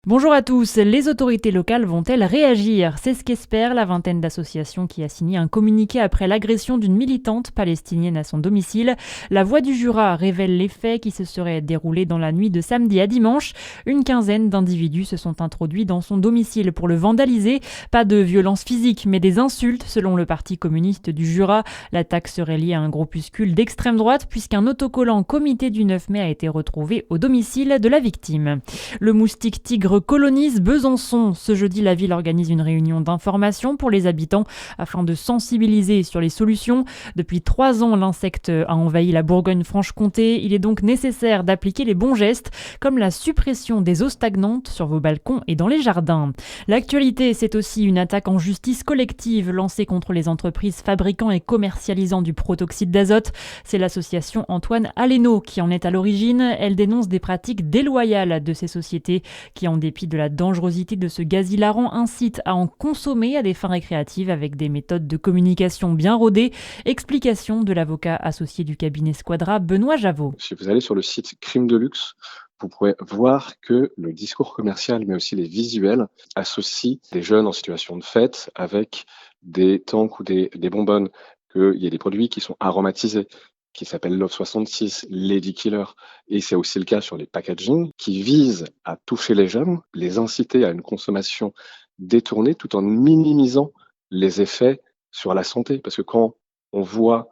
Bonjour à tous, les autorités locales vont-elles réagir? C'est ce qu'espère la vingtaine d'associations qui a signé un communiqué après l'agression d'une militante palestinienne à son domicile. La Voix du Jura révèle les faits qui se seraient déroulés dans la nuit de samedi à dimanche. Une quinzaine d'individus se sont introduits dans son domicile pour le vandaliser. Pas de violence physique, mais des insultes selon le Parti communiste du Jura. L'attaque serait liée à un groupuscule d'extrême droite puisqu'un autocollant comité du 9 mai a été retrouvé au domicile de la victime. Le moustique tigre colonise Besançon. Ce jeudi, la ville organise une réunion d'information pour les habitants afin de sensibiliser sur les solutions. Depuis 3 ans, l'insecte a envahi la Bourgogne-Franche-Comté. Il est donc nécessaire d'appliquer les bons gestes, comme la suppression des eaux stagnantes sur vos balcons et dans les jardins. L'actualité, c'est aussi une attaque en justice collective lancée contre les entreprises fabricant et commercialisant du protoxyde d'azote. C'est l'association Antoine Aleno qui en est à l'origine. Elle dénonce des pratiques déloyales de ces sociétés qui, en dépit de la dangerosité de ce gaz hilarant, incite à en consommer à des fins récréatives avec des méthodes de communication bien rodées. Explication de l'avocat associé du cabinet Squadra, Benoît Javot. Si vous allez sur le site Crime de Luxe, vous pourrez voir que le discours commercial, mais aussi les visuels, associent des jeunes en situation de fête avec des tanks ou des bonbonnes, qu'il y a des produits qui sont aromatisés, qui s'appellent Love 66, Lady Killer, et c'est aussi le cas sur les packaging, qui visent à toucher les jeunes, les inciter à une consommation détournée tout en minimisant les effets sur la santé. Parce que quand on voit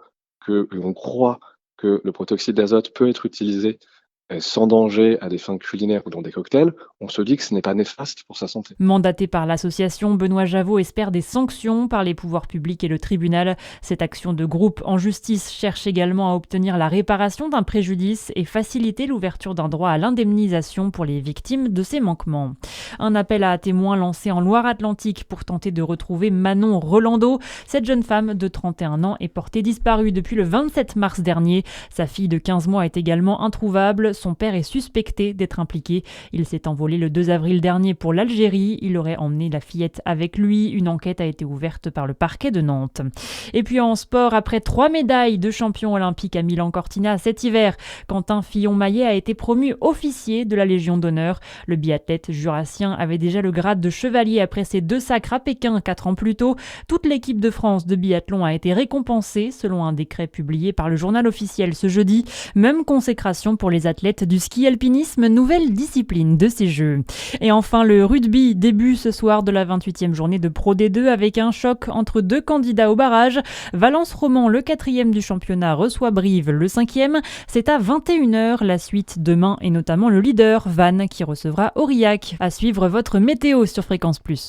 on croit que le protoxyde d'azote peut être utilisé sans danger à des fins culinaires ou dans des cocktails, on se dit que ce n'est pas néfaste pour sa santé. Mandaté par l'association, Benoît Javot espère des sanctions par les pouvoirs publics et le tribunal. Cette action de groupe en justice cherche également à obtenir la réparation d'un préjudice et faciliter l'ouverture d'un droit à l'indemnisation pour les victimes de ces manquements. Un appel à témoins lancé en Loire-Atlantique pour tenter de retrouver Manon Rolando. Cette jeune femme de 31 ans est portée disparue depuis le 27 mars dernier. Sa fille de 15 mois est également introuvable. Son père est suspecté d'être impliqué. Il s'est envolé le 2 avril dernier pour l'Algérie. Il aurait emmené la fillette avec lui. Une enquête a été ouverte par le parquet de Nantes. Et puis en sport, après 3 médailles de champion olympique à Milan-Cortina cet hiver, Quentin Fillon-Maillet a été promu officier de la Légion d'honneur. Le biathlète jurassien avait déjà le grade de chevalier après ses 2 sacres à Pékin 4 ans plus tôt. Toute l'équipe de France de biathlon a été récompensée selon un décret publié par le journal officiel ce jeudi. Même consécration pour les athlètes du ski alpinisme, nouvelle discipline de ces Jeux. Et enfin le rugby, début ce soir de la 28e journée de Pro D2 avec un choc entre 2 candidats au barrage. Valence Roman, le 4e du championnat, reçoit Brive, le 5e. C'est à 21h la suite demain et notamment le leader Vannes qui recevra Aurillac. À suivre votre météo sur Fréquence Plus.